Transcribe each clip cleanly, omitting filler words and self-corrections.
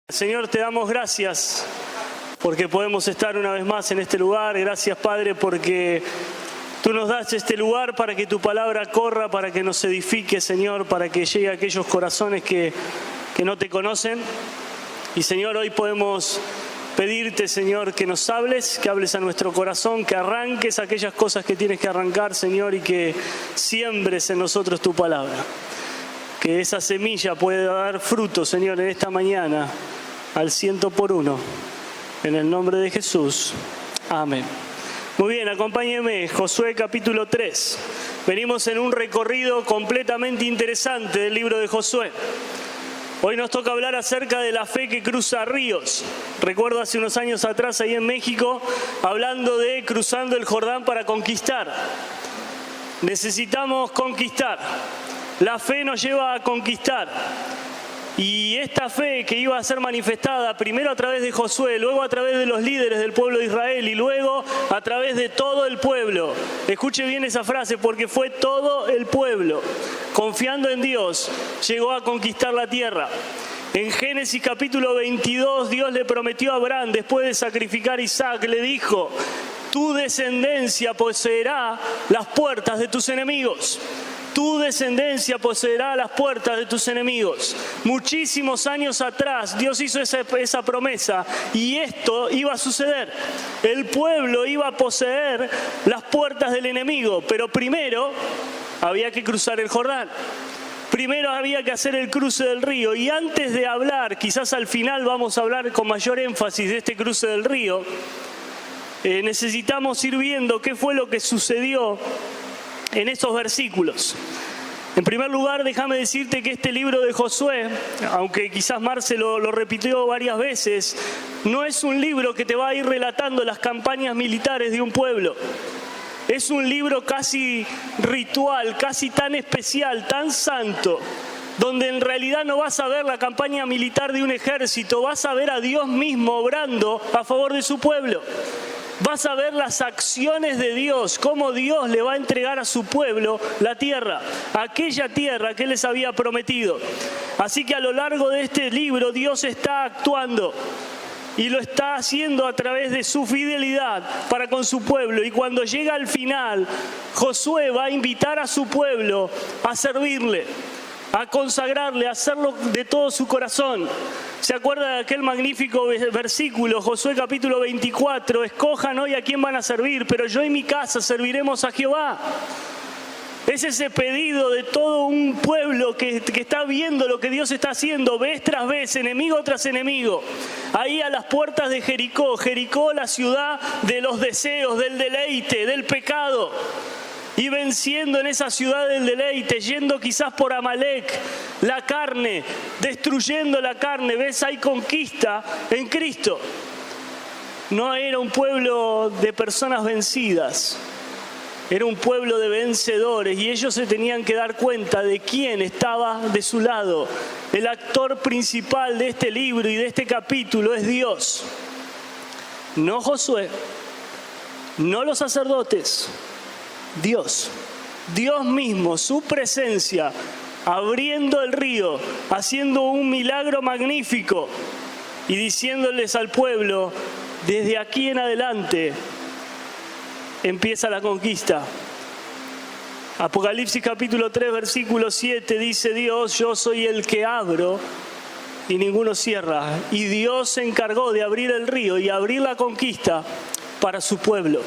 Señor, te damos gracias porque podemos estar una vez más en este lugar. Gracias, Padre, porque tú nos das este lugar para que tu palabra corra, para que nos edifique, Señor, para que llegue a aquellos corazones que no te conocen. Y, Señor, hoy podemos pedirte, Señor, que nos hables, que hables a nuestro corazón, que arranques aquellas cosas que tienes que arrancar, Señor, y que siembres en nosotros tu palabra. Que esa semilla pueda dar fruto, Señor, en esta mañana, al 100%. En el nombre de Jesús. Amén. Muy bien, acompáñenme. Josué capítulo 3. Venimos en un recorrido completamente interesante del libro de Josué. Hoy nos toca hablar acerca de la fe que cruza ríos. Recuerdo hace unos años atrás, ahí en México, hablando de cruzando el Jordán para conquistar. Necesitamos conquistar. La fe nos lleva a conquistar. Y esta fe que iba a ser manifestada primero a través de Josué, luego a través de los líderes del pueblo de Israel y luego a través de todo el pueblo. Escuche bien esa frase, porque fue todo el pueblo, confiando en Dios, llegó a conquistar la tierra. En Génesis capítulo 22, Dios le prometió a Abraham, después de sacrificar a Isaac, le dijo: tu descendencia poseerá las puertas de tus enemigos. Tu descendencia poseerá las puertas de tus enemigos. Muchísimos años atrás Dios hizo esa promesa y esto iba a suceder. El pueblo iba a poseer las puertas del enemigo, pero primero había que cruzar el Jordán. Primero había que hacer el cruce del río. Y antes de hablar, quizás al final vamos a hablar con mayor énfasis de este cruce del río, necesitamos ir viendo qué fue lo que sucedió en estos versículos. En primer lugar, déjame decirte que este libro de Josué, aunque quizás Marce lo repitió varias veces, no es un libro que te va a ir relatando las campañas militares de un pueblo. Es un libro casi ritual, casi tan especial, tan santo, donde en realidad no vas a ver la campaña militar de un ejército, vas a ver a Dios mismo obrando a favor de su pueblo. Vas a ver las acciones de Dios, cómo Dios le va a entregar a su pueblo la tierra, aquella tierra que Él les había prometido. Así que a lo largo de este libro Dios está actuando y lo está haciendo a través de su fidelidad para con su pueblo. Y cuando llega al final, Josué va a invitar a su pueblo a servirle, a consagrarle, a hacerlo de todo su corazón. ¿Se acuerda de aquel magnífico versículo, Josué capítulo 24? Escojan hoy a quién van a servir, pero yo y mi casa serviremos a Jehová. Es ese pedido de todo un pueblo que está viendo lo que Dios está haciendo vez tras vez, enemigo tras enemigo. Ahí a las puertas de Jericó, Jericó, la ciudad de los deseos, del deleite, del pecado. Y venciendo en esa ciudad del deleite, yendo quizás por Amalek, la carne, destruyendo la carne. ¿Ves? Hay conquista en Cristo. No era un pueblo de personas vencidas, era un pueblo de vencedores, y ellos se tenían que dar cuenta de quién estaba de su lado. El actor principal de este libro y de este capítulo es Dios. No Josué, no los sacerdotes. Dios mismo, su presencia, abriendo el río, haciendo un milagro magnífico y diciéndoles al pueblo: desde aquí en adelante empieza la conquista. Apocalipsis capítulo 3, versículo 7 dice Dios: yo soy el que abro y ninguno cierra. Y Dios se encargó de abrir el río y abrir la conquista para su pueblo.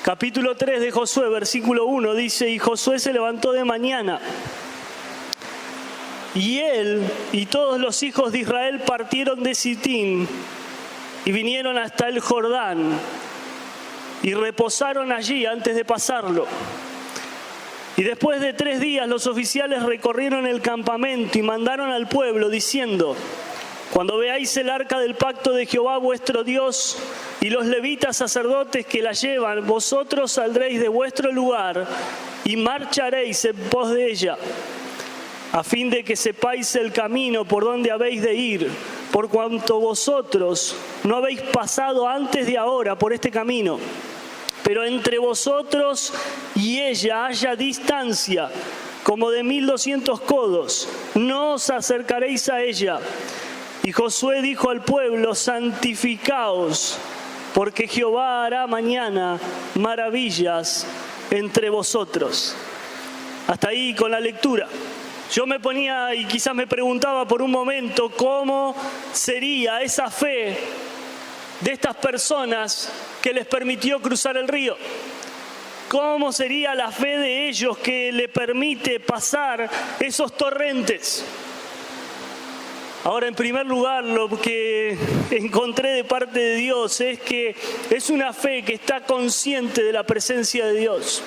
Capítulo 3 de Josué, versículo 1 dice: y Josué se levantó de mañana, y él y todos los hijos de Israel partieron de Sitín y vinieron hasta el Jordán y reposaron allí antes de pasarlo. Y después de 3 días los oficiales recorrieron el campamento y mandaron al pueblo diciendo: cuando veáis el arca del pacto de Jehová vuestro Dios y los levitas sacerdotes que la llevan, vosotros saldréis de vuestro lugar y marcharéis en pos de ella, a fin de que sepáis el camino por donde habéis de ir, por cuanto vosotros no habéis pasado antes de ahora por este camino. Pero entre vosotros y ella haya distancia, como de 1200 codos, no os acercaréis a ella. Y Josué dijo al pueblo: santificaos, porque Jehová hará mañana maravillas entre vosotros. Hasta ahí con la lectura. Yo me ponía y quizás me preguntaba por un momento cómo sería esa fe de estas personas que les permitió cruzar el río. ¿Cómo sería la fe de ellos que le permite pasar esos torrentes? Ahora, en primer lugar, lo que encontré de parte de Dios es que es una fe que está consciente de la presencia de Dios.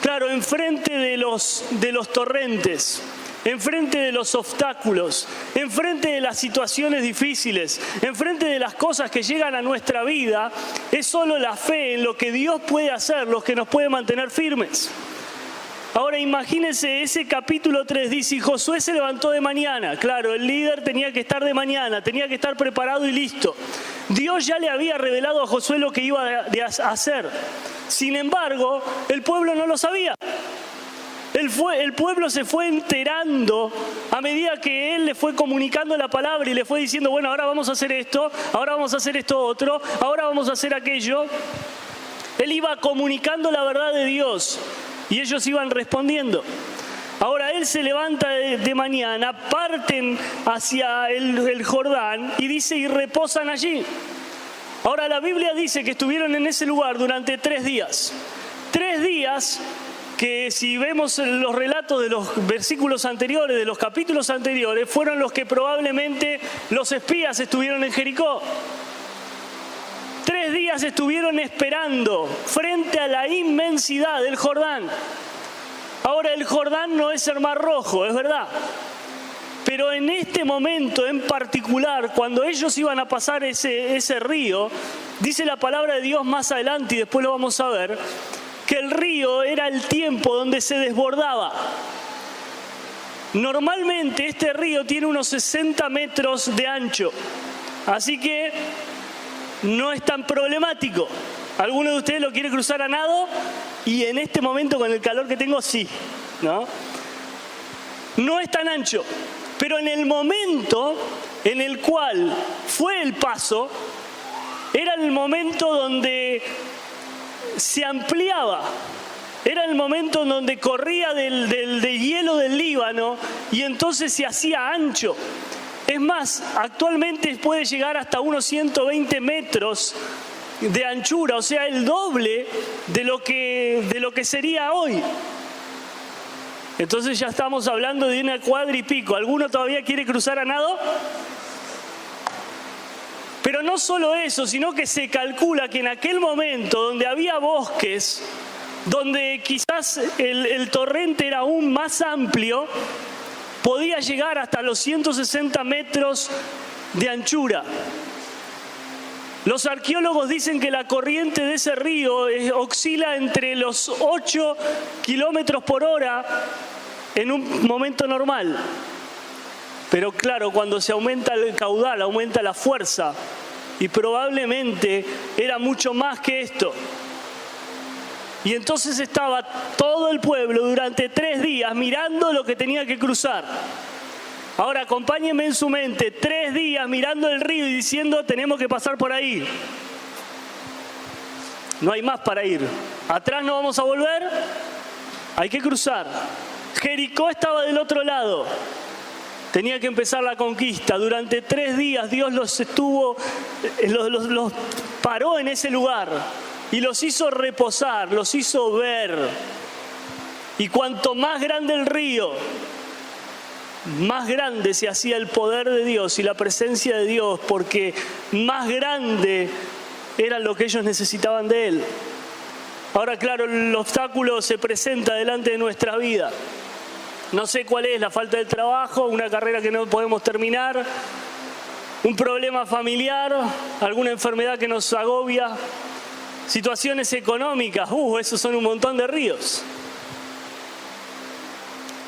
Claro, enfrente de los torrentes, enfrente de los obstáculos, enfrente de las situaciones difíciles, enfrente de las cosas que llegan a nuestra vida, es solo la fe en lo que Dios puede hacer, lo que nos puede mantener firmes. Ahora imagínense, ese capítulo 3 dice: y Josué se levantó de mañana. Claro, el líder tenía que estar de mañana, tenía que estar preparado y listo. Dios ya le había revelado a Josué lo que iba a hacer. Sin embargo, el pueblo no lo sabía. El pueblo se fue enterando a medida que él le fue comunicando la palabra y le fue diciendo: bueno, ahora vamos a hacer esto, ahora vamos a hacer esto otro, ahora vamos a hacer aquello. Él iba comunicando la verdad de Dios y ellos iban respondiendo. Ahora él se levanta de mañana, parten hacia el Jordán y dice: y reposan allí. Ahora la Biblia dice que estuvieron en ese lugar durante 3 días. 3 días que, si vemos los relatos de los versículos anteriores, de los capítulos anteriores, fueron los que probablemente los espías estuvieron en Jericó. 3 días estuvieron esperando frente a la inmensidad del Jordán. Ahora, el Jordán no es el Mar Rojo, es verdad. Pero en este momento en particular, cuando ellos iban a pasar ese río, dice la palabra de Dios más adelante, y después lo vamos a ver, que el río era el tiempo donde se desbordaba. Normalmente este río tiene unos 60 metros de ancho, así que no es tan problemático. ¿Alguno de ustedes lo quiere cruzar a nado? Y en este momento, con el calor que tengo, sí, ¿no? No es tan ancho, pero en el momento en el cual fue el paso, era el momento donde se ampliaba. Era el momento en donde corría del hielo del Líbano y entonces se hacía ancho. Es más, actualmente puede llegar hasta unos 120 metros de anchura, o sea, el doble de lo que sería hoy. Entonces ya estamos hablando de una cuadra y pico. ¿Alguno todavía quiere cruzar a nado? Pero no solo eso, sino que se calcula que en aquel momento donde había bosques, donde quizás el torrente era aún más amplio, podía llegar hasta los 160 metros de anchura. Los arqueólogos dicen que la corriente de ese río oscila entre los 8 kilómetros por hora en un momento normal. Pero claro, cuando se aumenta el caudal, aumenta la fuerza, y probablemente era mucho más que esto. Y entonces estaba todo el pueblo durante 3 días mirando lo que tenía que cruzar. Ahora acompáñenme en su mente, 3 días mirando el río y diciendo: tenemos que pasar por ahí. No hay más para ir. Atrás no vamos a volver, hay que cruzar. Jericó estaba del otro lado. Tenía que empezar la conquista. Durante 3 días Dios los paró en ese lugar y los hizo reposar, los hizo ver. Y cuanto más grande el río, más grande se hacía el poder de Dios y la presencia de Dios, porque más grande era lo que ellos necesitaban de Él. Ahora, claro, el obstáculo se presenta delante de nuestra vida. No sé cuál es: la falta de trabajo, una carrera que no podemos terminar, un problema familiar, alguna enfermedad que nos agobia, situaciones económicas. Esos son un montón de ríos.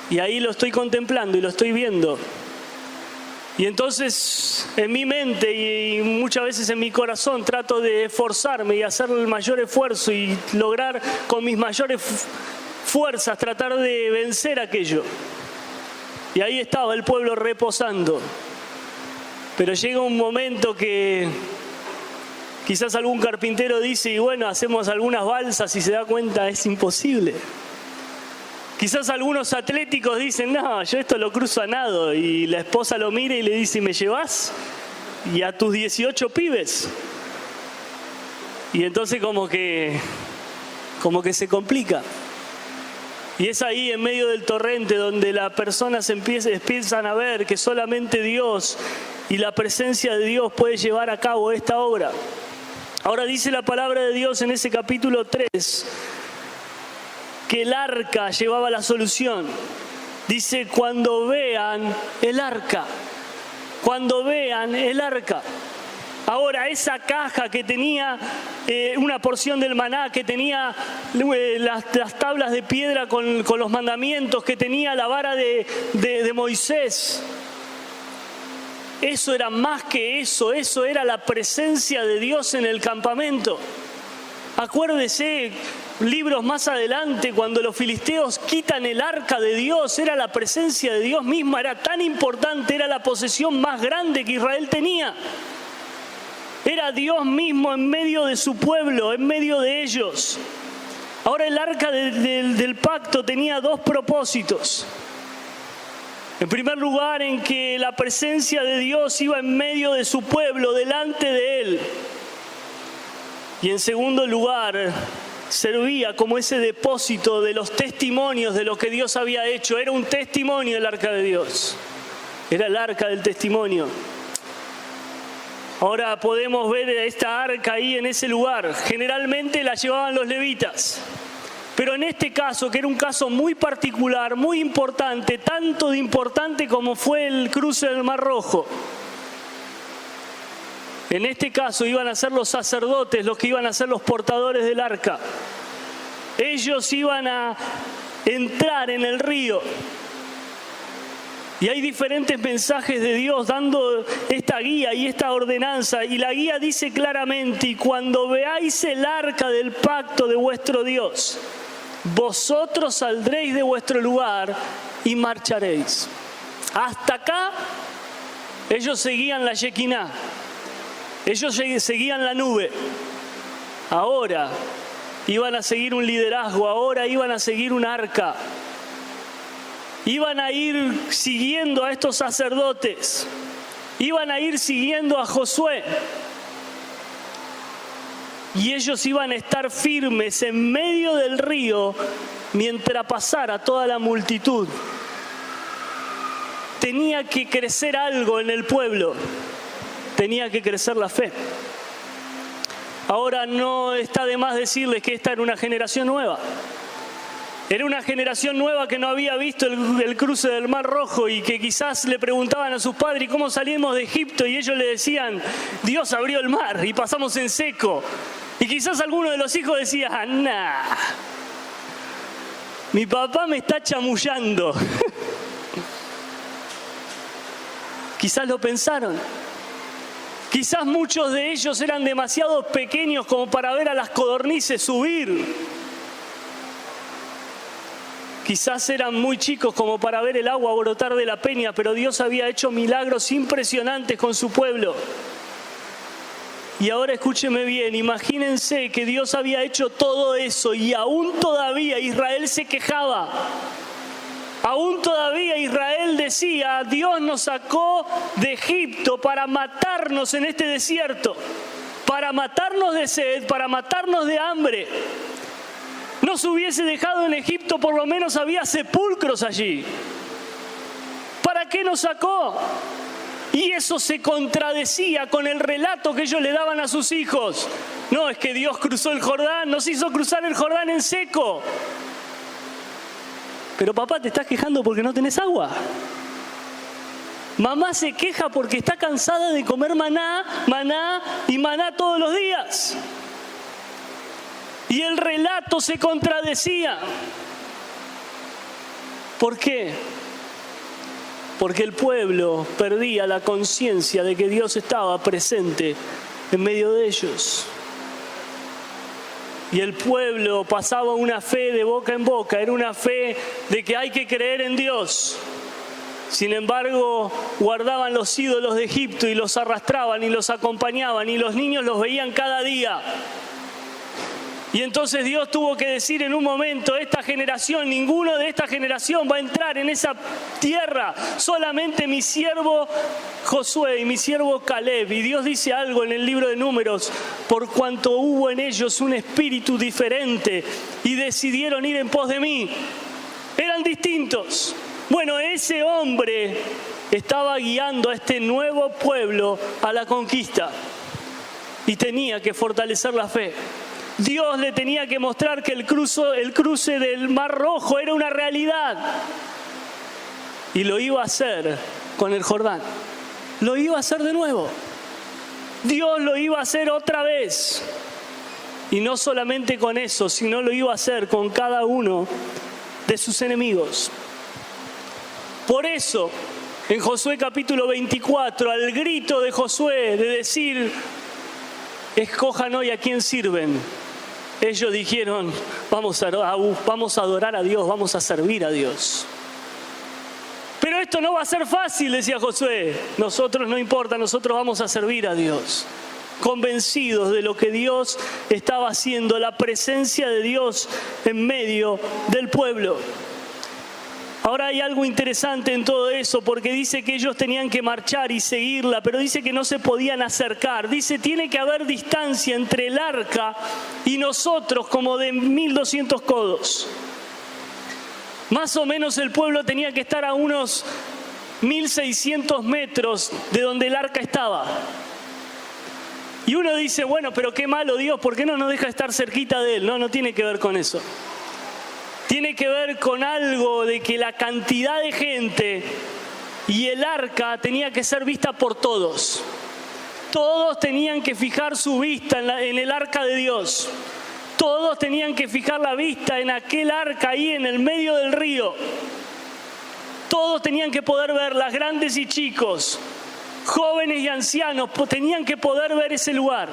Y ahí lo estoy contemplando y lo estoy viendo. Y entonces en mi mente y muchas veces en mi corazón trato de esforzarme y hacer el mayor esfuerzo y lograr con mis mayores fuerzas tratar de vencer aquello. Y ahí estaba el pueblo reposando. Pero llega un momento que quizás algún carpintero dice, y bueno, hacemos algunas balsas y se da cuenta, es imposible. Quizás algunos atléticos dicen, no, yo esto lo cruzo a nado, y la esposa lo mira y le dice, ¿me llevas? Y a tus 18 pibes. Y entonces como que se complica. Y es ahí en medio del torrente donde las personas empiezan a ver que solamente Dios y la presencia de Dios puede llevar a cabo esta obra. Ahora dice la palabra de Dios en ese capítulo 3 que el arca llevaba la solución. Dice, cuando vean el arca. Cuando vean el arca. Ahora, esa caja que tenía una porción del maná, que tenía las tablas de piedra con los mandamientos, que tenía la vara de Moisés, eso era más que eso era la presencia de Dios en el campamento. Acuérdese, libros más adelante, cuando los filisteos quitan el arca de Dios, era la presencia de Dios misma, era tan importante, era la posesión más grande que Israel tenía. Era Dios mismo en medio de su pueblo, en medio de ellos. Ahora el arca del pacto tenía dos propósitos. En primer lugar, en que la presencia de Dios iba en medio de su pueblo, delante de él. Y en segundo lugar, servía como ese depósito de los testimonios de lo que Dios había hecho. Era un testimonio el arca de Dios. Era el arca del testimonio. Ahora podemos ver esta arca ahí en ese lugar. Generalmente la llevaban los levitas. Pero en este caso, que era un caso muy particular, muy importante, tanto de importante como fue el cruce del Mar Rojo, en este caso iban a ser los sacerdotes los que iban a ser los portadores del arca. Ellos iban a entrar en el río. Y hay diferentes mensajes de Dios dando esta guía y esta ordenanza. Y la guía dice claramente, y cuando veáis el arca del pacto de vuestro Dios, vosotros saldréis de vuestro lugar y marcharéis. Hasta acá, ellos seguían la Shekinah. Ellos seguían la nube. Ahora iban a seguir un liderazgo, ahora iban a seguir un arca. Iban a ir siguiendo a estos sacerdotes. Iban a ir siguiendo a Josué. Y ellos iban a estar firmes en medio del río mientras pasara toda la multitud. Tenía que crecer algo en el pueblo. Tenía que crecer la fe. Ahora no está de más decirles que esta era una generación nueva. Era una generación nueva que no había visto el cruce del Mar Rojo y que quizás le preguntaban a sus padres cómo salimos de Egipto y ellos le decían, Dios abrió el mar y pasamos en seco. Y quizás alguno de los hijos decía, nah, mi papá me está chamullando. Quizás lo pensaron. Quizás muchos de ellos eran demasiado pequeños como para ver a las codornices subir. Quizás eran muy chicos como para ver el agua brotar de la peña, pero Dios había hecho milagros impresionantes con su pueblo. Y ahora escúcheme bien, imagínense que Dios había hecho todo eso y aún todavía Israel se quejaba. Aún todavía Israel decía, Dios nos sacó de Egipto para matarnos en este desierto, para matarnos de sed, para matarnos de hambre. No se hubiese dejado en Egipto, por lo menos había sepulcros allí. ¿Para qué nos sacó? Y eso se contradecía con el relato que ellos le daban a sus hijos. No, es que Dios cruzó el Jordán, nos hizo cruzar el Jordán en seco. Pero papá, te estás quejando porque no tenés agua. Mamá se queja porque está cansada de comer maná todos los días. Y el relato se contradecía. ¿Por qué? Porque el pueblo perdía la conciencia de que Dios estaba presente en medio de ellos. Y el pueblo pasaba una fe de boca en boca, era una fe de que hay que creer en Dios. Sin embargo, guardaban los ídolos de Egipto y los arrastraban y los acompañaban y los niños los veían cada día. Y entonces Dios tuvo que decir en un momento, esta generación, ninguno de esta generación va a entrar en esa tierra, solamente mi siervo Josué y mi siervo Caleb. Y Dios dice algo en el libro de Números, por cuanto hubo en ellos un espíritu diferente y decidieron ir en pos de mí. Eran distintos. Bueno, ese hombre estaba guiando a este nuevo pueblo a la conquista y tenía que fortalecer la fe. Dios le tenía que mostrar que el cruce del Mar Rojo era una realidad. Y lo iba a hacer con el Jordán. Lo iba a hacer de nuevo. Dios lo iba a hacer otra vez. Y no solamente con eso, sino lo iba a hacer con cada uno de sus enemigos. Por eso, en Josué capítulo 24, al grito de Josué de decir, escojan hoy a quién sirven, ellos dijeron, vamos a adorar a Dios, vamos a servir a Dios. Pero esto no va a ser fácil, decía Josué. Nosotros no importa, nosotros vamos a servir a Dios. Convencidos de lo que Dios estaba haciendo, la presencia de Dios en medio del pueblo. Ahora hay algo interesante en todo eso, porque dice que ellos tenían que marchar y seguirla, pero dice que no se podían acercar. Dice, tiene que haber distancia entre el arca y nosotros, como de 1200 codos. Más o menos el pueblo tenía que estar a unos 1600 metros de donde el arca estaba. Y uno dice, bueno, pero qué malo Dios, ¿por qué no nos deja estar cerquita de Él? No, no tiene que ver con eso. Tiene que ver con algo de que la cantidad de gente y el arca tenía que ser vista por todos. Todos tenían que fijar su vista en el arca de Dios. Todos tenían que fijar la vista en aquel arca ahí en el medio del río. Todos tenían que poder verla, grandes y chicos, jóvenes y ancianos, tenían que poder ver ese lugar.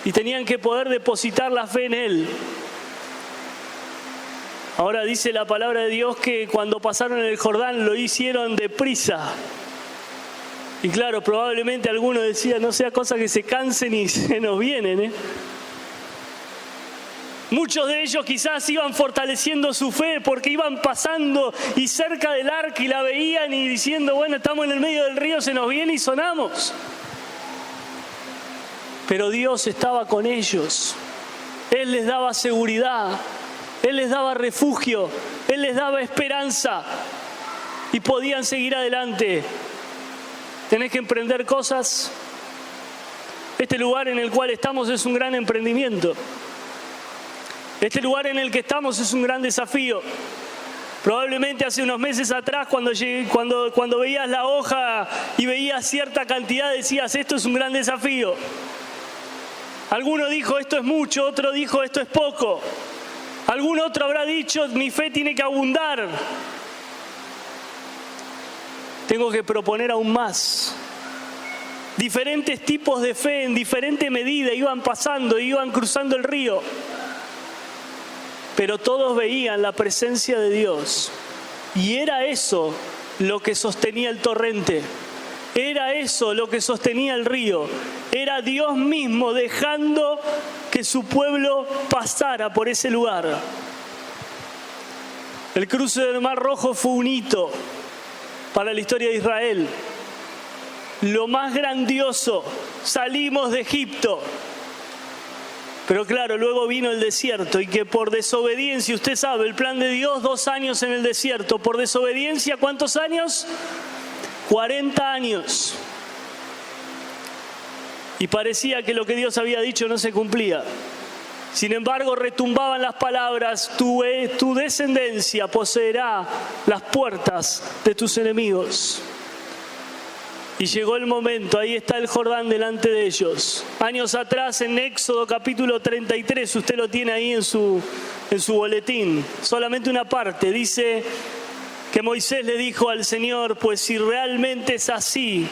Y tenían que poder depositar la fe en Él. Ahora dice la palabra de Dios que cuando pasaron el Jordán lo hicieron deprisa. Y claro, probablemente algunos decían, no sea cosa que se cansen y se nos vienen, Muchos de ellos quizás iban fortaleciendo su fe porque iban pasando y cerca del arca y la veían y diciendo, bueno, estamos en el medio del río, se nos viene y sonamos. Pero Dios estaba con ellos. Él les daba seguridad. Él les daba refugio, Él les daba esperanza y podían seguir adelante. ¿Tenés que emprender cosas? Este lugar en el cual estamos es un gran emprendimiento. Este lugar en el que estamos es un gran desafío. Probablemente hace unos meses atrás, cuando veías la hoja y veías cierta cantidad, decías, esto es un gran desafío. Alguno dijo, esto es mucho, otro dijo, esto es poco. Algún otro habrá dicho, mi fe tiene que abundar. Tengo que proponer aún más. Diferentes tipos de fe en diferente medida iban pasando, iban cruzando el río. Pero todos veían la presencia de Dios. Y era eso lo que sostenía el torrente. Era eso lo que sostenía el río. Era Dios mismo dejando que su pueblo pasara por ese lugar. El cruce del Mar Rojo fue un hito para la historia de Israel. Lo más grandioso, salimos de Egipto. Pero claro, luego vino el desierto y que por desobediencia, usted sabe, el plan de Dios, 2 años en el desierto. Por desobediencia, ¿cuántos años? 40 años. Y parecía que lo que Dios había dicho no se cumplía. Sin embargo, retumbaban las palabras, tu descendencia poseerá las puertas de tus enemigos. Y llegó el momento, ahí está el Jordán delante de ellos. Años atrás, en Éxodo capítulo 33, usted lo tiene ahí en su boletín, solamente una parte, dice que Moisés le dijo al Señor, pues si realmente es así,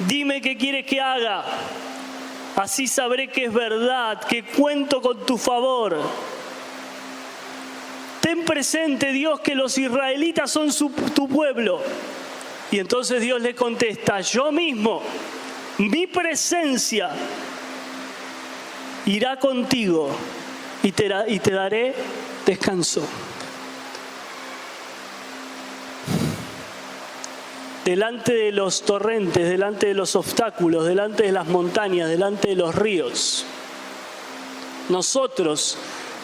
dime qué quieres que haga, así sabré que es verdad, que cuento con tu favor. Ten ten presente, Dios, que los israelitas son tu pueblo. Y entonces Dios le contesta, yo mismo, mi presencia irá contigo y te daré descanso. Delante de los torrentes, delante de los obstáculos, delante de las montañas, delante de los ríos. Nosotros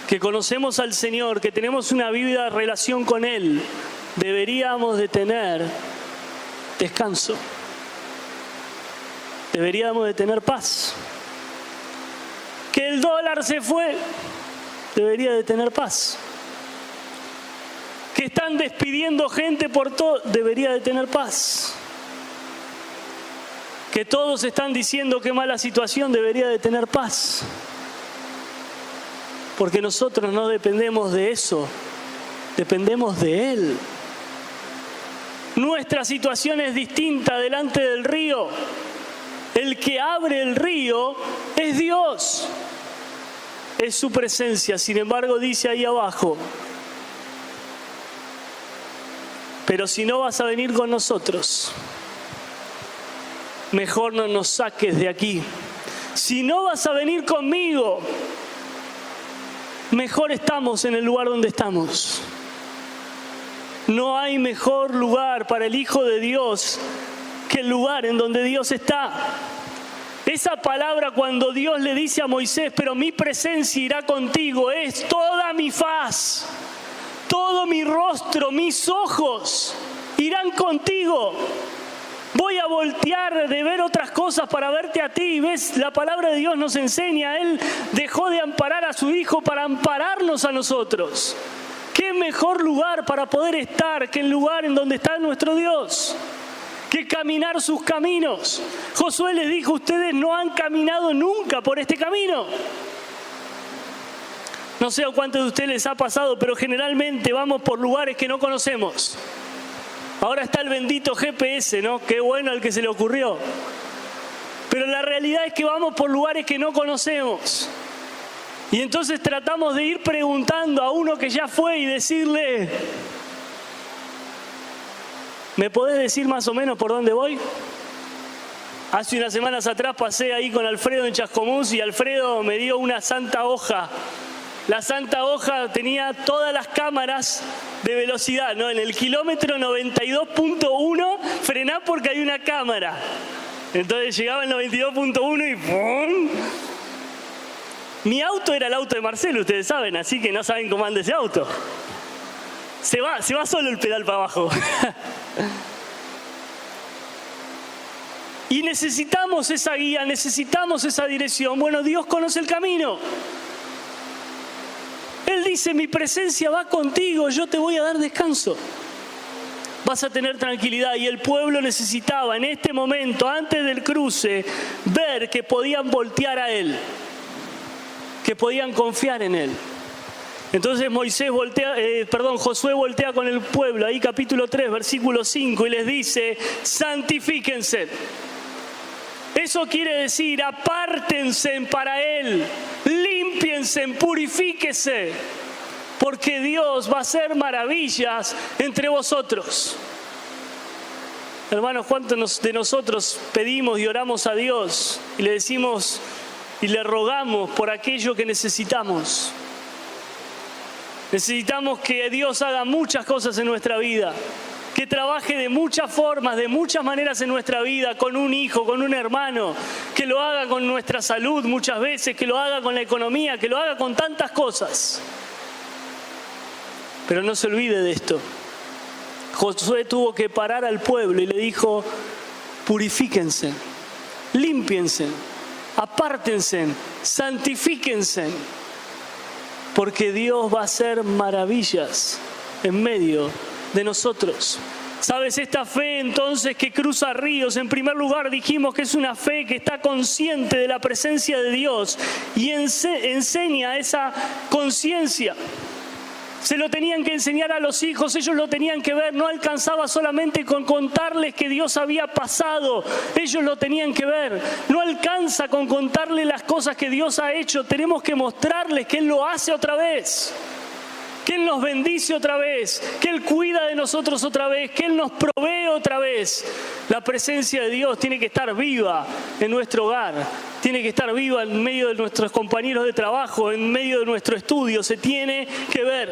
que conocemos al Señor, que tenemos una vívida relación con Él, deberíamos de tener descanso. Deberíamos de tener paz. Que el dólar se fue, debería de tener paz. Que están despidiendo gente por todo, debería de tener paz. Que todos están diciendo qué mala situación, debería de tener paz. Porque nosotros no dependemos de eso, dependemos de Él. Nuestra situación es distinta delante del río. El que abre el río es Dios. Es su presencia. Sin embargo, dice ahí abajo, pero si no vas a venir con nosotros, mejor no nos saques de aquí. Si no vas a venir conmigo, mejor estamos en el lugar donde estamos. No hay mejor lugar para el Hijo de Dios que el lugar en donde Dios está. Esa palabra cuando Dios le dice a Moisés, pero mi presencia irá contigo, es toda mi faz, todo mi rostro, mis ojos irán contigo. Voy a voltear de ver otras cosas para verte a ti. ¿Ves? La palabra de Dios nos enseña. Él dejó de amparar a su Hijo para ampararnos a nosotros. ¿Qué mejor lugar para poder estar que el lugar en donde está nuestro Dios? Que caminar sus caminos. Josué les dijo, ustedes no han caminado nunca por este camino. No sé a cuántos de ustedes les ha pasado, pero generalmente vamos por lugares que no conocemos. Ahora está el bendito GPS, ¿no? Qué bueno al que se le ocurrió. Pero la realidad es que vamos por lugares que no conocemos. Y entonces tratamos de ir preguntando a uno que ya fue y decirle, ¿me podés decir más o menos por dónde voy? Hace unas semanas atrás pasé ahí con Alfredo en Chascomús y Alfredo me dio una santa hoja. La santa hoja tenía todas las cámaras de velocidad, ¿no? En el kilómetro 92.1 frená porque hay una cámara. Entonces llegaba el 92.1 y ¡pum! Mi auto era el auto de Marcelo, ustedes saben, así que no saben cómo anda ese auto. Se va solo el pedal para abajo. Y necesitamos esa guía, necesitamos esa dirección. Bueno, Dios conoce el camino. Él dice, mi presencia va contigo, yo te voy a dar descanso. Vas a tener tranquilidad. Y el pueblo necesitaba en este momento, antes del cruce, ver que podían voltear a Él, que podían confiar en Él. Entonces Josué voltea con el pueblo, ahí capítulo 3, versículo 5, y les dice, santifíquense. Eso quiere decir, apártense para Él, límpiense, purifíquense, porque Dios va a hacer maravillas entre vosotros. Hermanos, ¿cuántos de nosotros pedimos y oramos a Dios y le decimos y le rogamos por aquello que necesitamos? Necesitamos que Dios haga muchas cosas en nuestra vida, que trabaje de muchas formas, de muchas maneras en nuestra vida, con un hijo, con un hermano, que lo haga con nuestra salud muchas veces, que lo haga con la economía, que lo haga con tantas cosas. Pero no se olvide de esto. Josué tuvo que parar al pueblo y le dijo, purifíquense, límpiense, apártense, santifíquense, porque Dios va a hacer maravillas en medio de nosotros. ¿Sabes? Esta fe entonces que cruza ríos, en primer lugar dijimos que es una fe que está consciente de la presencia de Dios y enseña esa conciencia. Se lo tenían que enseñar a los hijos, ellos lo tenían que ver, no alcanzaba solamente con contarles que Dios había pasado, ellos lo tenían que ver, no alcanza con contarles las cosas que Dios ha hecho, tenemos que mostrarles que Él lo hace otra vez, que Él nos bendice otra vez, que Él cuida de nosotros otra vez, que Él nos provee otra vez. La presencia de Dios tiene que estar viva en nuestro hogar, tiene que estar viva en medio de nuestros compañeros de trabajo, en medio de nuestro estudio, se tiene que ver.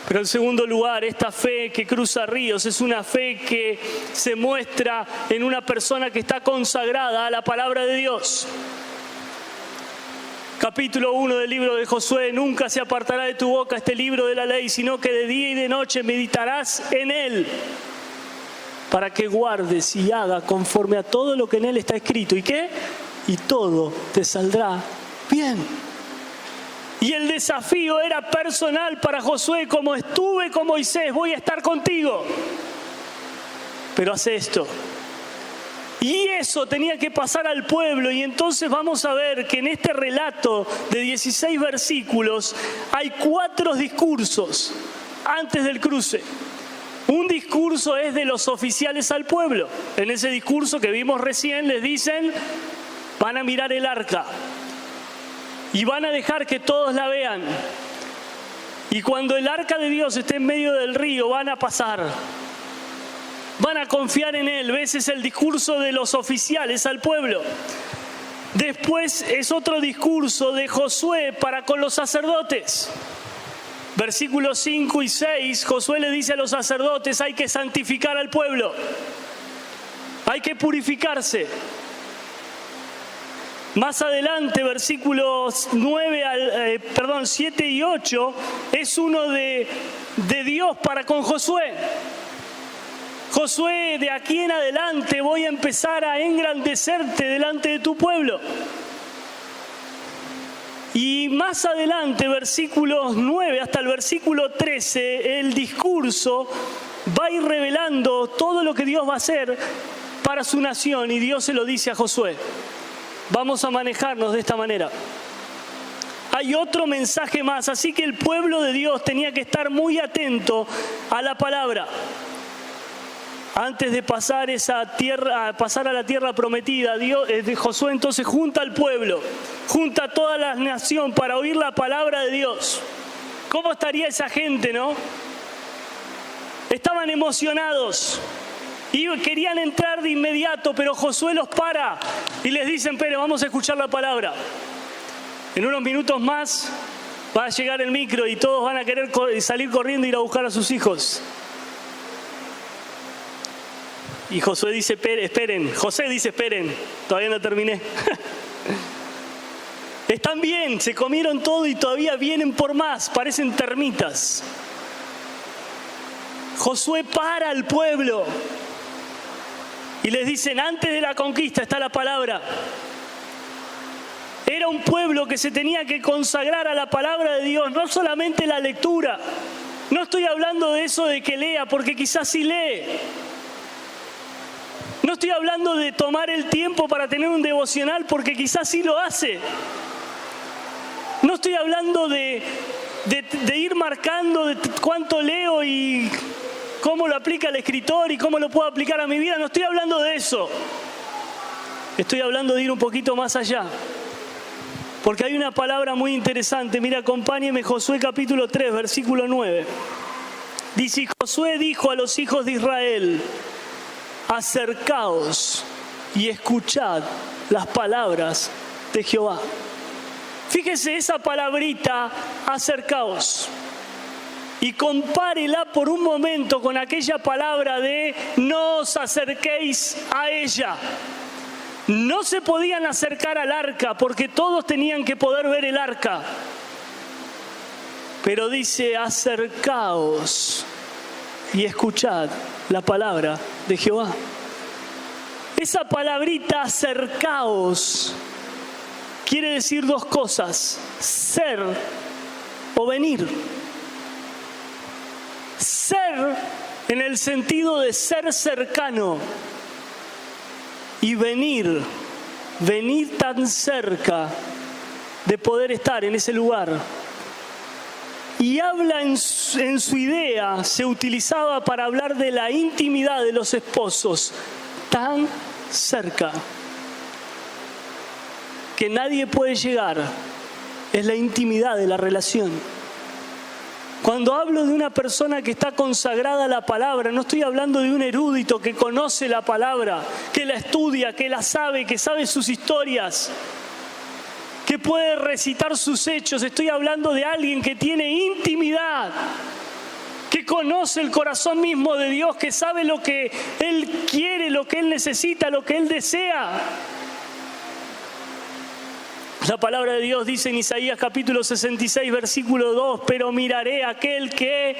Pero en segundo lugar, esta fe que cruza ríos es una fe que se muestra en una persona que está consagrada a la palabra de Dios. Capítulo 1 del libro de Josué: nunca se apartará de tu boca este libro de la ley, sino que de día y de noche meditarás en él, para que guardes y hagas conforme a todo lo que en él está escrito. ¿Y qué? Y todo te saldrá bien. Y el desafío era personal para Josué: como estuve con Moisés, voy a estar contigo. Pero hace esto. Y eso tenía que pasar al pueblo, y entonces vamos a ver que en este relato de 16 versículos hay 4 discursos antes del cruce. Un discurso es de los oficiales al pueblo. En ese discurso que vimos recién les dicen: van a mirar el arca y van a dejar que todos la vean. Y cuando el arca de Dios esté en medio del río, van a pasar. Van a confiar en Él. Ese es el discurso de los oficiales al pueblo. Después es otro discurso de Josué para con los sacerdotes. Versículos 5 y 6, Josué le dice a los sacerdotes: hay que santificar al pueblo, hay que purificarse. Más adelante, versículos 7 y 8, es uno de Dios para con Josué. Josué, de aquí en adelante voy a empezar a engrandecerte delante de tu pueblo. Y más adelante, versículos 9 hasta el versículo 13, el discurso va a ir revelando todo lo que Dios va a hacer para su nación, y Dios se lo dice a Josué. Vamos a manejarnos de esta manera. Hay otro mensaje más, así que el pueblo de Dios tenía que estar muy atento a la palabra. Antes de pasar a la tierra prometida, Josué entonces junta al pueblo, junta a toda la nación para oír la palabra de Dios. ¿Cómo estaría esa gente, no? Estaban emocionados y querían entrar de inmediato, pero Josué los para y les dice: espere, vamos a escuchar la palabra. En unos minutos más va a llegar el micro y todos van a querer salir corriendo e ir a buscar a sus hijos. Y Josué dice: esperen. José dice: esperen, todavía no terminé. Están bien, se comieron todo y todavía vienen por más, parecen termitas. Josué para al pueblo y les dicen: antes de la conquista está la palabra. Era un pueblo que se tenía que consagrar a la palabra de Dios, no solamente la lectura. No estoy hablando de eso de que lea, porque quizás sí lee. No estoy hablando de tomar el tiempo para tener un devocional, porque quizás sí lo hace. No estoy hablando de ir marcando de cuánto leo y cómo lo aplica el escritor y cómo lo puedo aplicar a mi vida. No estoy hablando de eso. Estoy hablando de ir un poquito más allá. Porque hay una palabra muy interesante. Mira, acompáñeme, Josué capítulo 3, versículo 9. Dice: y Josué dijo a los hijos de Israel: acercaos y escuchad las palabras de Jehová. Fíjese esa palabrita, acercaos, y compárela por un momento con aquella palabra de no os acerquéis a ella. No se podían acercar al arca porque todos tenían que poder ver el arca. Pero dice: acercaos y escuchad la palabra de Jehová. Esa palabrita, acercaos, quiere decir dos cosas: ser o venir. Ser en el sentido de ser cercano, y venir tan cerca de poder estar en ese lugar. Y habla en su idea, se utilizaba para hablar de la intimidad de los esposos, tan cerca que nadie puede llegar. Es la intimidad de la relación. Cuando hablo de una persona que está consagrada a la palabra, no estoy hablando de un erudito que conoce la palabra, que la estudia, que la sabe, que sabe sus historias, que puede recitar sus hechos. Estoy hablando de alguien que tiene intimidad, que conoce el corazón mismo de Dios, que sabe lo que Él quiere, lo que Él necesita, lo que Él desea. La palabra de Dios dice en Isaías capítulo 66, versículo 2, pero miraré a aquel que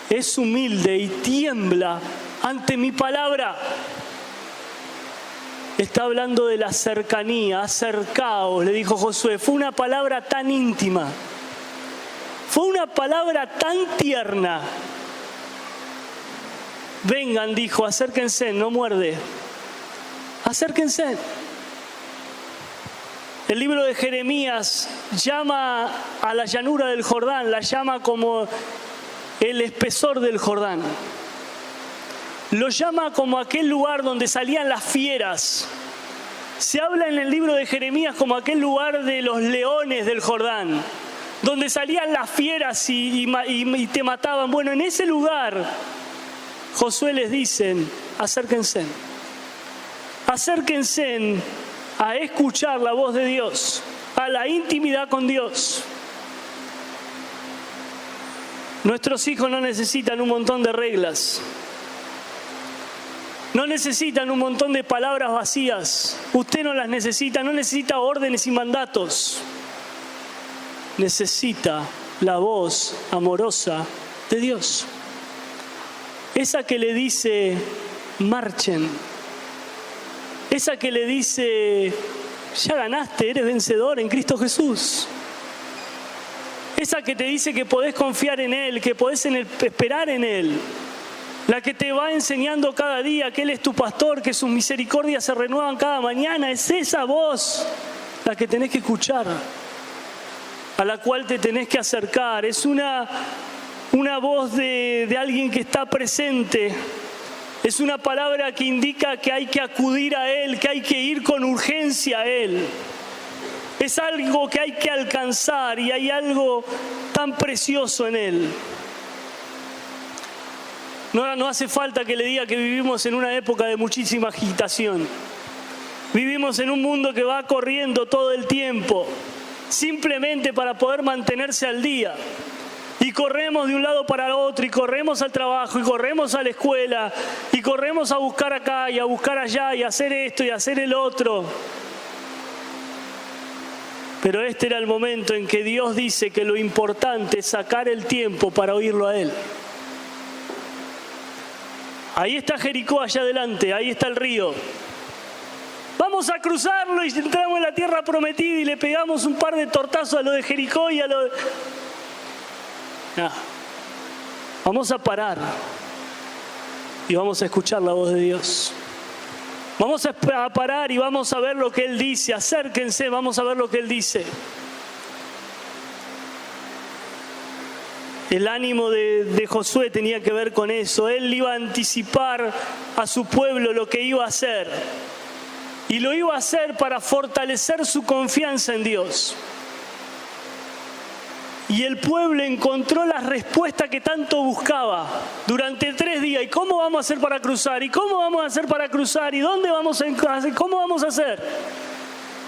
es humilde y tiembla ante mi palabra. Está hablando de la cercanía, acercaos, le dijo Josué. Fue una palabra tan íntima, fue una palabra tan tierna. Vengan, dijo, acérquense, no muerde, acérquense. El libro de Jeremías llama a la llanura del Jordán, la llama como el espesor del Jordán. Lo llama como aquel lugar donde salían las fieras. Se habla en el libro de Jeremías como aquel lugar de los leones del Jordán, donde salían las fieras y te mataban. Bueno, en ese lugar Josué les dice, acérquense, acérquense a escuchar la voz de Dios, a la intimidad con Dios. Nuestros hijos no necesitan un montón de reglas, no necesitan un montón de palabras vacías. Usted no las necesita, no necesita órdenes y mandatos. Necesita la voz amorosa de Dios. Esa que le dice, marchen. Esa que le dice, ya ganaste, eres vencedor en Cristo Jesús. Esa que te dice que podés confiar en Él, que podés esperar en Él. La que te va enseñando cada día que Él es tu pastor, que sus misericordias se renuevan cada mañana. Es esa voz la que tenés que escuchar, a la cual te tenés que acercar. Es una voz de alguien que está presente. Es una palabra que indica que hay que acudir a Él, que hay que ir con urgencia a Él. Es algo que hay que alcanzar y hay algo tan precioso en Él. No hace falta que le diga que vivimos en una época de muchísima agitación. Vivimos en un mundo que va corriendo todo el tiempo, simplemente para poder mantenerse al día. Y corremos de un lado para el otro, y corremos al trabajo, y corremos a la escuela, y corremos a buscar acá y a buscar allá, y a hacer esto y a hacer el otro. Pero este era el momento en que Dios dice que lo importante es sacar el tiempo para oírlo a Él. Ahí está Jericó allá adelante, ahí está el río. Vamos a cruzarlo y entramos en la tierra prometida y le pegamos un par de tortazos a lo de Jericó y a lo de... No. Vamos a parar y vamos a escuchar la voz de Dios. Vamos a parar y vamos a ver lo que Él dice. Acérquense, vamos a ver lo que Él dice. El ánimo de Josué tenía que ver con eso. Él iba a anticipar a su pueblo lo que iba a hacer. Y lo iba a hacer para fortalecer su confianza en Dios. Y el pueblo encontró la respuesta que tanto buscaba durante 3 días. ¿Y cómo vamos a hacer para cruzar? ¿Y cómo vamos a hacer para cruzar? ¿Y dónde vamos a hacer? ¿Cómo vamos a hacer?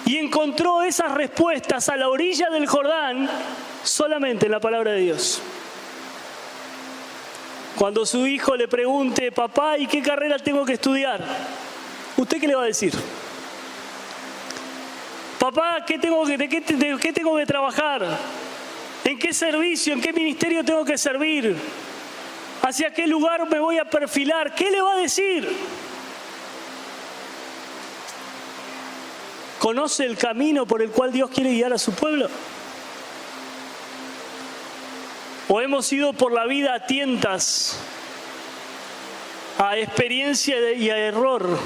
Y encontró esas respuestas a la orilla del Jordán solamente en la palabra de Dios. Cuando su hijo le pregunte, papá, ¿y qué carrera tengo que estudiar? ¿Usted qué le va a decir? Papá, ¿de qué tengo que trabajar? ¿En qué servicio, en qué ministerio tengo que servir? ¿Hacia qué lugar me voy a perfilar? ¿Qué le va a decir? ¿Conoce el camino por el cual Dios quiere guiar a su pueblo? ¿O hemos ido por la vida a tientas, a experiencia y a error,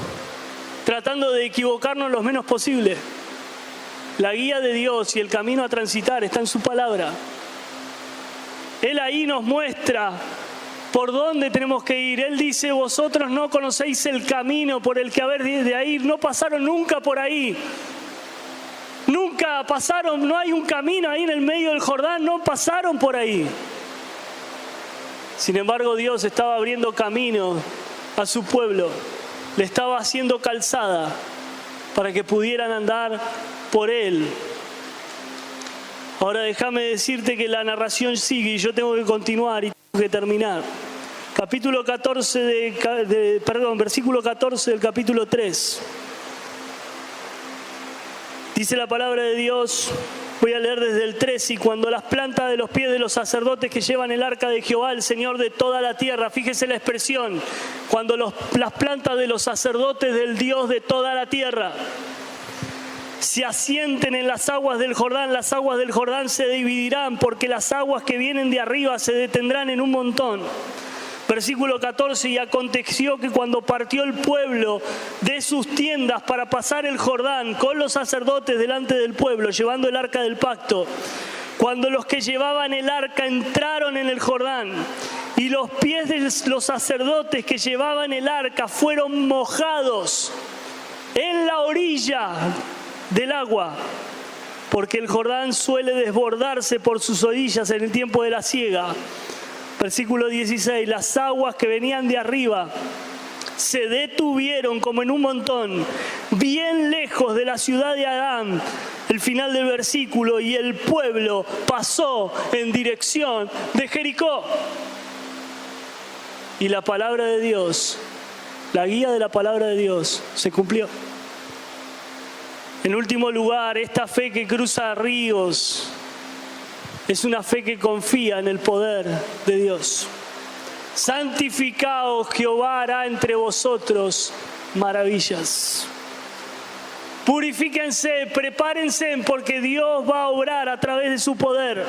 tratando de equivocarnos lo menos posible? La guía de Dios y el camino a transitar está en su palabra. Él ahí nos muestra por dónde tenemos que ir. Él dice, vosotros no conocéis el camino por el que haber de ir. No pasaron nunca por ahí. Nunca pasaron, no hay un camino ahí en el medio del Jordán, no pasaron por ahí. Sin embargo, Dios estaba abriendo camino a su pueblo, le estaba haciendo calzada para que pudieran andar por él. Ahora déjame decirte que la narración sigue y yo tengo que continuar y tengo que terminar. Versículo 14 del capítulo 3. Dice la palabra de Dios, voy a leer desde el 3, y cuando las plantas de los pies de los sacerdotes que llevan el arca de Jehová, el Señor de toda la tierra, fíjese la expresión, cuando las plantas de los sacerdotes del Dios de toda la tierra se asienten en las aguas del Jordán se dividirán, porque las aguas que vienen de arriba se detendrán en un montón. Versículo 14, y aconteció que cuando partió el pueblo de sus tiendas para pasar el Jordán con los sacerdotes delante del pueblo, llevando el arca del pacto, cuando los que llevaban el arca entraron en el Jordán, y los pies de los sacerdotes que llevaban el arca fueron mojados en la orilla del agua, porque el Jordán suele desbordarse por sus orillas en el tiempo de la siega. Versículo 16, las aguas que venían de arriba se detuvieron como en un montón, bien lejos de la ciudad de Adán. El final del versículo, y el pueblo pasó en dirección de Jericó. Y la palabra de Dios, la guía de la palabra de Dios, se cumplió. En último lugar, esta fe que cruza ríos es una fe que confía en el poder de Dios. Santificaos, Jehová hará entre vosotros maravillas. Purifíquense, prepárense, porque Dios va a obrar a través de su poder.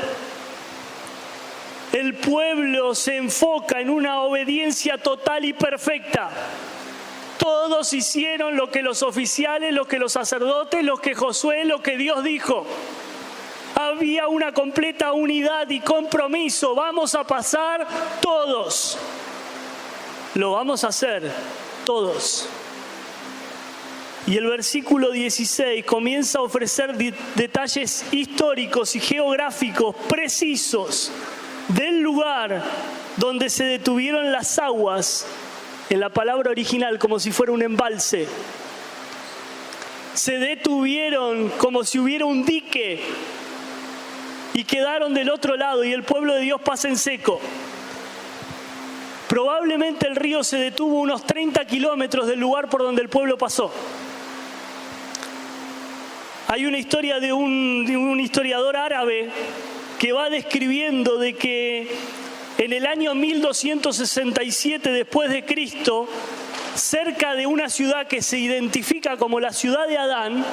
El pueblo se enfoca en una obediencia total y perfecta. Todos hicieron lo que los oficiales, lo que los sacerdotes, lo que Josué, lo que Dios dijo. Había una completa unidad y compromiso. Vamos a pasar todos. Lo vamos a hacer todos. Y el versículo 16 comienza a ofrecer detalles históricos y geográficos precisos del lugar donde se detuvieron las aguas, en la palabra original como si fuera un embalse. Se detuvieron como si hubiera un dique y quedaron del otro lado, y el pueblo de Dios pasa en seco. Probablemente el río se detuvo unos 30 kilómetros del lugar por donde el pueblo pasó. Hay una historia de un historiador árabe que va describiendo de que en el año 1267 después de Cristo, cerca de una ciudad que se identifica como la ciudad de Adán,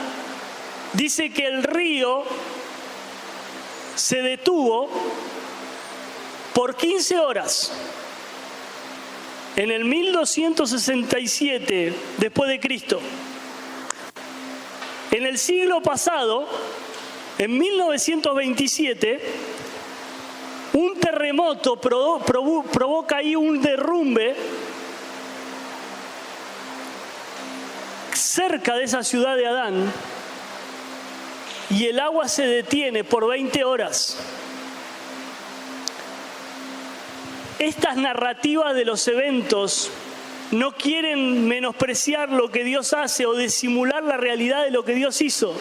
dice que el río se detuvo por 15 horas. En el 1267 después de Cristo. En el siglo pasado, en 1927, un terremoto provoca ahí un derrumbe cerca de esa ciudad de Adán, y el agua se detiene por 20 horas. Estas narrativas de los eventos no quieren menospreciar lo que Dios hace o disimular la realidad de lo que Dios hizo.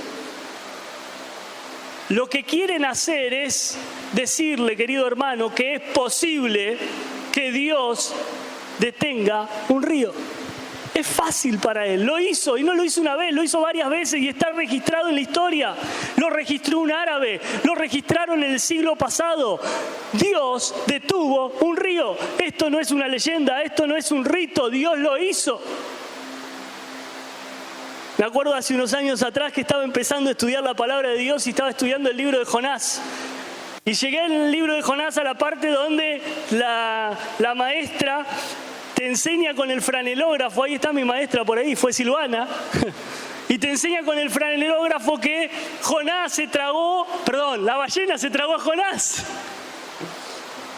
Lo que quieren hacer es decirle, querido hermano, que es posible que Dios detenga un río. Es fácil para Él. Lo hizo, y no lo hizo una vez, lo hizo varias veces y está registrado en la historia. Lo registró un árabe, lo registraron en el siglo pasado. Dios detuvo un río. Esto no es una leyenda, esto no es un rito, Dios lo hizo. Me acuerdo hace unos años atrás que estaba empezando a estudiar la palabra de Dios y estaba estudiando el libro de Jonás. Y llegué en el libro de Jonás a la parte donde la maestra te enseña con el franelógrafo, ahí está mi maestra por ahí, fue Silvana, y te enseña con el franelógrafo que la ballena se tragó a Jonás.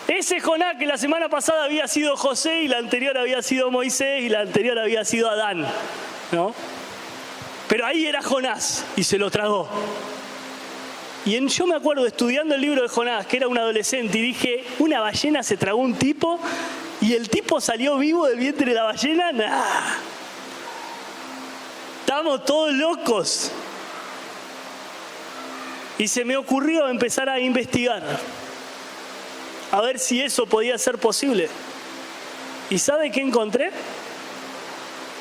Ese Jonás que la semana pasada había sido José, y la anterior había sido Moisés, y la anterior había sido Adán, ¿no? Pero ahí era Jonás y se lo tragó. Yo me acuerdo estudiando el libro de Jonás, que era un adolescente, y dije, ¿una ballena se tragó un tipo y el tipo salió vivo del vientre de la ballena? ¡Nah! Estamos todos locos. Y se me ocurrió empezar a investigar, a ver si eso podía ser posible. ¿Y sabe qué encontré?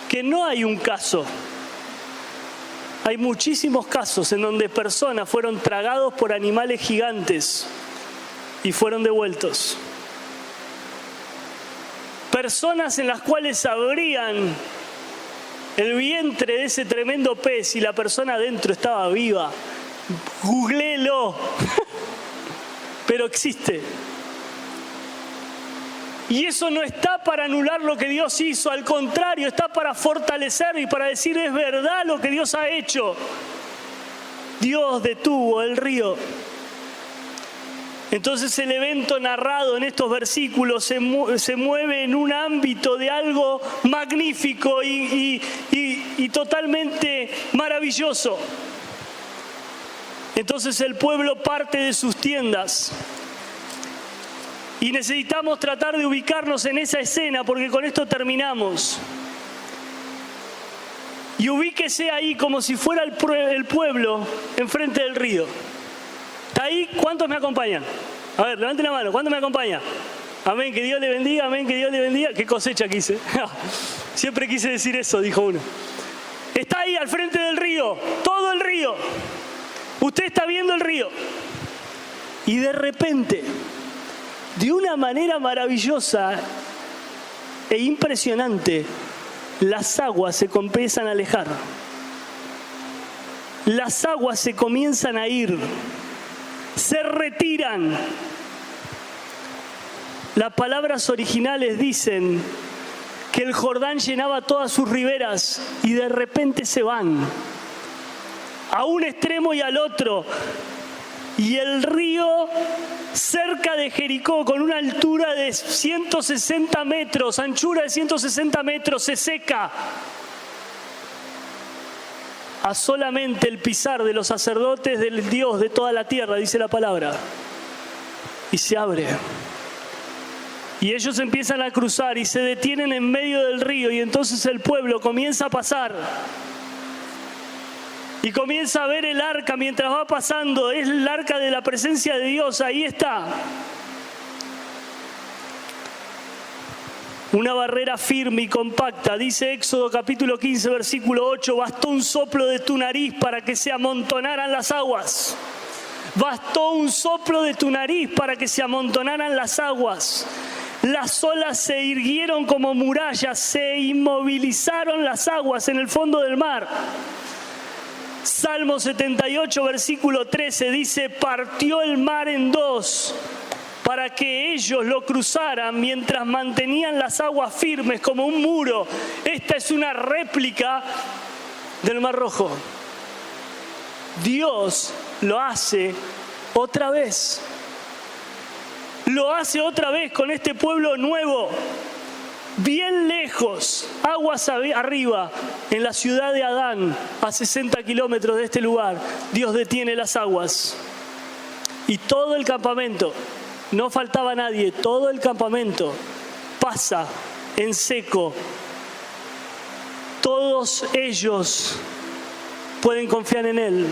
Que no hay un caso. Hay muchísimos casos en donde personas fueron tragados por animales gigantes y fueron devueltos. Personas en las cuales abrían el vientre de ese tremendo pez y la persona adentro estaba viva. Googléelo. Pero existe. Y eso no está para anular lo que Dios hizo, al contrario, está para fortalecer y para decir es verdad lo que Dios ha hecho. Dios detuvo el río. Entonces el evento narrado en estos versículos se mueve en un ámbito de algo magnífico y totalmente maravilloso. Entonces el pueblo parte de sus tiendas. Y necesitamos tratar de ubicarnos en esa escena porque con esto terminamos. Y ubíquese ahí como si fuera el pueblo enfrente del río. ¿Está ahí? ¿Cuántos me acompañan? A ver, levanten la mano. ¿Cuántos me acompañan? Amén, que Dios le bendiga, amén, que Dios le bendiga. ¿Qué cosecha quise? Siempre quise decir eso, dijo uno. Está ahí al frente del río, todo el río. Usted está viendo el río. Y de repente, de una manera maravillosa e impresionante, las aguas se comienzan a alejar. Las aguas se comienzan a ir. Se retiran. Las palabras originales dicen que el Jordán llenaba todas sus riberas y de repente se van a un extremo y al otro. Y el río cerca de Jericó, con una altura de 160 metros, anchura de 160 metros, se seca. A solamente el pisar de los sacerdotes del Dios de toda la tierra, dice la palabra. Y se abre. Y ellos empiezan a cruzar y se detienen en medio del río y entonces el pueblo comienza a pasar. Y comienza a ver el arca mientras va pasando. Es el arca de la presencia de Dios, ahí está. Una barrera firme y compacta. Dice Éxodo capítulo 15, versículo 8, bastó un soplo de tu nariz para que se amontonaran las aguas. Bastó un soplo de tu nariz para que se amontonaran las aguas. Las olas se irguieron como murallas, se inmovilizaron las aguas en el fondo del mar. Salmo 78, versículo 13 dice, partió el mar en dos para que ellos lo cruzaran mientras mantenían las aguas firmes como un muro. Esta es una réplica del Mar Rojo. Dios lo hace otra vez. Lo hace otra vez con este pueblo nuevo. Bien lejos, aguas arriba, en la ciudad de Adán, a 60 kilómetros de este lugar, Dios detiene las aguas. Y todo el campamento, no faltaba nadie, todo el campamento pasa en seco. Todos ellos pueden confiar en Él.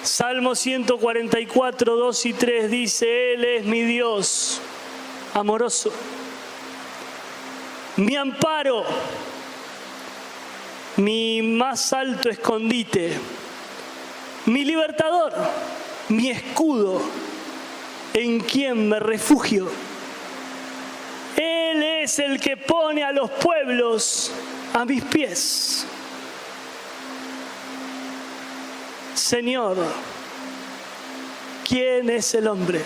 Salmo 144, 2 y 3 dice, Él es mi Dios amoroso, mi amparo, mi más alto escondite, mi libertador, mi escudo, en quien me refugio. Él es el que pone a los pueblos a mis pies. Señor, ¿quién es el hombre?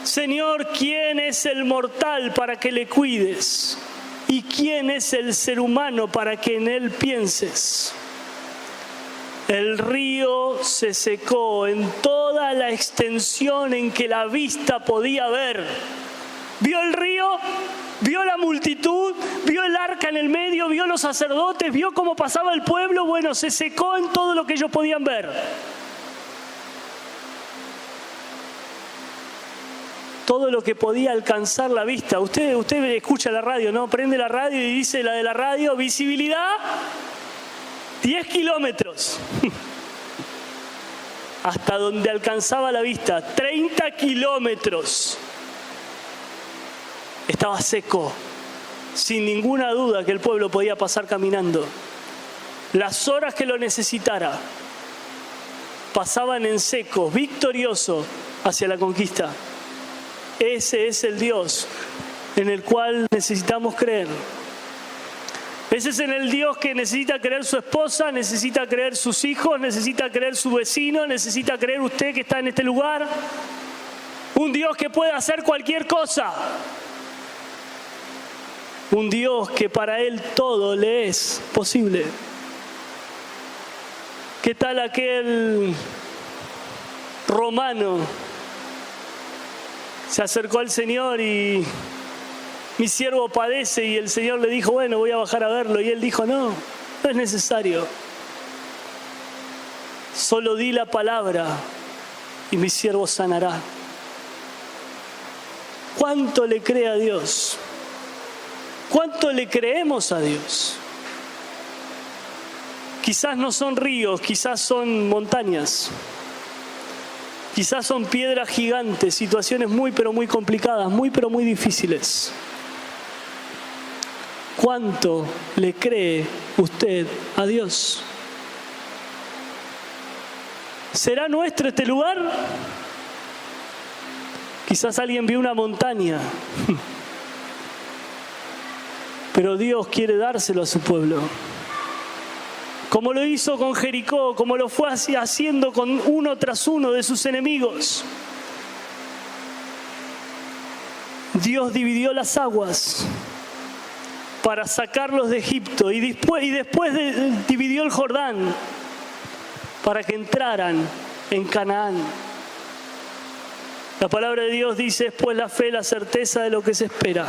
Señor, ¿quién es el mortal para que le cuides? ¿Y quién es el ser humano para que en él pienses? El río se secó en toda la extensión en que la vista podía ver. ¿Vio el río? ¿Vio la multitud? ¿Vio el arca en el medio? ¿Vio los sacerdotes, vio cómo pasaba el pueblo, bueno, se secó en todo lo que ellos podían ver. Todo lo que podía alcanzar la vista. Usted escucha la radio, ¿no? Prende la radio y dice la de la radio, visibilidad, 10 kilómetros. Hasta donde alcanzaba la vista, 30 kilómetros. Estaba seco, sin ninguna duda que el pueblo podía pasar caminando. Las horas que lo necesitara, pasaban en seco, victorioso hacia la conquista. Ese es el Dios en el cual necesitamos creer. Ese es en el Dios que necesita creer su esposa, necesita creer sus hijos, necesita creer su vecino, necesita creer usted que está en este lugar. Un Dios que puede hacer cualquier cosa. Un Dios que para Él todo le es posible. ¿Qué tal aquel romano? Se acercó al Señor y mi siervo padece, y el Señor le dijo, bueno, voy a bajar a verlo. Y él dijo, no es necesario. Solo di la palabra y mi siervo sanará. ¿Cuánto le cree a Dios? ¿Cuánto le creemos a Dios? Quizás no son ríos, quizás son montañas. Quizás son piedras gigantes, situaciones muy pero muy complicadas, muy pero muy difíciles. ¿Cuánto le cree usted a Dios? ¿Será nuestro este lugar? Quizás alguien vio una montaña, pero Dios quiere dárselo a su pueblo. Como lo hizo con Jericó, como lo fue haciendo con uno tras uno de sus enemigos. Dios dividió las aguas para sacarlos de Egipto y después dividió el Jordán para que entraran en Canaán. La palabra de Dios dice, pues la fe, la certeza de lo que se espera,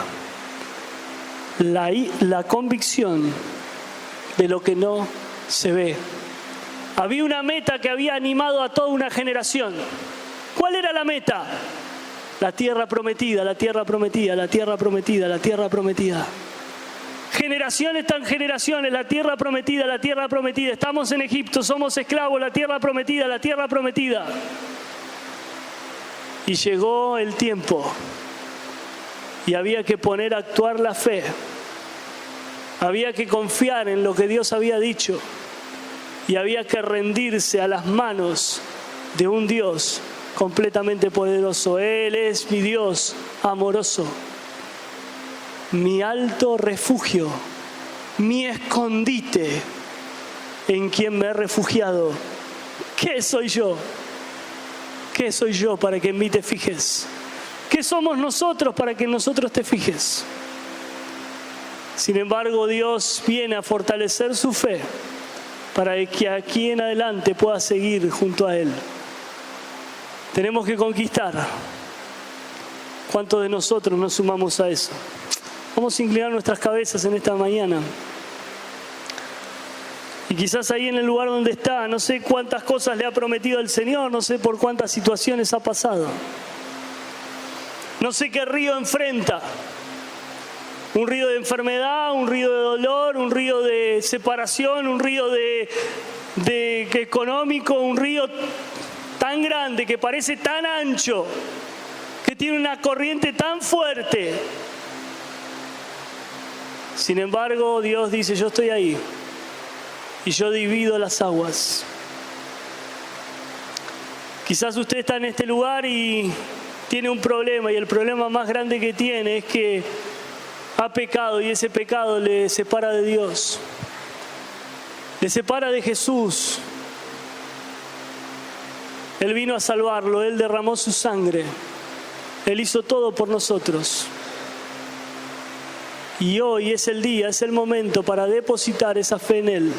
la convicción de lo que no se ve. Había una meta que había animado a toda una generación. ¿Cuál era la meta? La tierra prometida, la tierra prometida, la tierra prometida, la tierra prometida. Generaciones tras generaciones, la tierra prometida, la tierra prometida. Estamos en Egipto, somos esclavos, la tierra prometida, la tierra prometida. Y llegó el tiempo y había que poner a actuar la fe. Había que confiar en lo que Dios había dicho y había que rendirse a las manos de un Dios completamente poderoso. Él es mi Dios amoroso, mi alto refugio, mi escondite en quien me he refugiado. ¿Qué soy yo? ¿Qué soy yo para que en mí te fijes? ¿Qué somos nosotros para que en nosotros te fijes? Sin embargo, Dios viene a fortalecer su fe para que aquí en adelante pueda seguir junto a Él. Tenemos que conquistar. ¿Cuántos de nosotros nos sumamos a eso? Vamos a inclinar nuestras cabezas en esta mañana. Y quizás ahí en el lugar donde está, no sé cuántas cosas le ha prometido el Señor, no sé por cuántas situaciones ha pasado. No sé qué río enfrenta. Un río de enfermedad, un río de dolor, un río de separación, un río de económico, un río tan grande que parece tan ancho, que tiene una corriente tan fuerte. Sin embargo, Dios dice, yo estoy ahí y yo divido las aguas. Quizás usted está en este lugar y tiene un problema, y el problema más grande que tiene es que ha pecado y ese pecado le separa de Dios, le separa de Jesús. Él vino a salvarlo, Él derramó su sangre, Él hizo todo por nosotros. Y hoy es el día, es el momento para depositar esa fe en Él,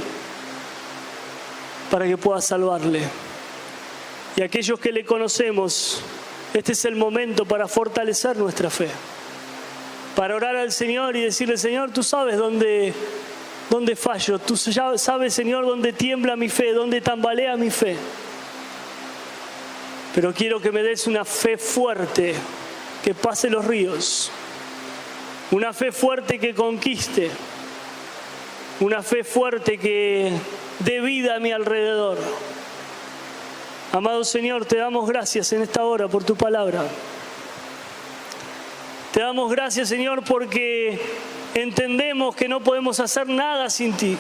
para que pueda salvarle. Y aquellos que le conocemos, este es el momento para fortalecer nuestra fe, para orar al Señor y decirle, Señor, tú sabes dónde dónde fallo. Tú sabes, Señor, dónde tiembla mi fe, dónde tambalea mi fe. Pero quiero que me des una fe fuerte que pase los ríos. Una fe fuerte que conquiste. Una fe fuerte que dé vida a mi alrededor. Amado Señor, te damos gracias en esta hora por tu palabra. Te damos gracias, Señor, porque entendemos que no podemos hacer nada sin ti.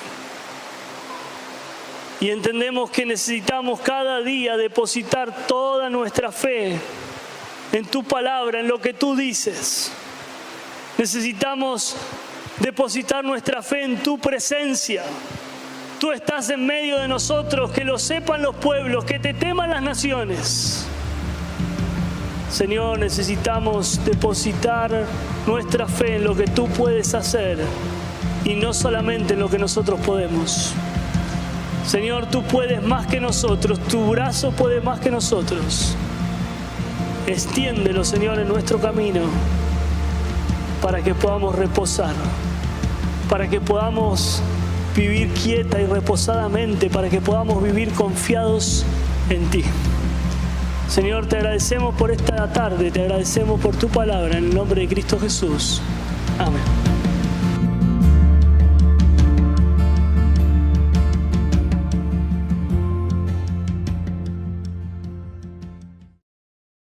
Y entendemos que necesitamos cada día depositar toda nuestra fe en tu palabra, en lo que tú dices. Necesitamos depositar nuestra fe en tu presencia. Tú estás en medio de nosotros, que lo sepan los pueblos, que te teman las naciones. Señor, necesitamos depositar nuestra fe en lo que tú puedes hacer y no solamente en lo que nosotros podemos. Señor, tú puedes más que nosotros, tu brazo puede más que nosotros. Extiéndelo, Señor, en nuestro camino para que podamos reposar, para que podamos vivir quieta y reposadamente, para que podamos vivir confiados en ti. Señor, te agradecemos por esta tarde, te agradecemos por tu palabra, en el nombre de Cristo Jesús. Amén.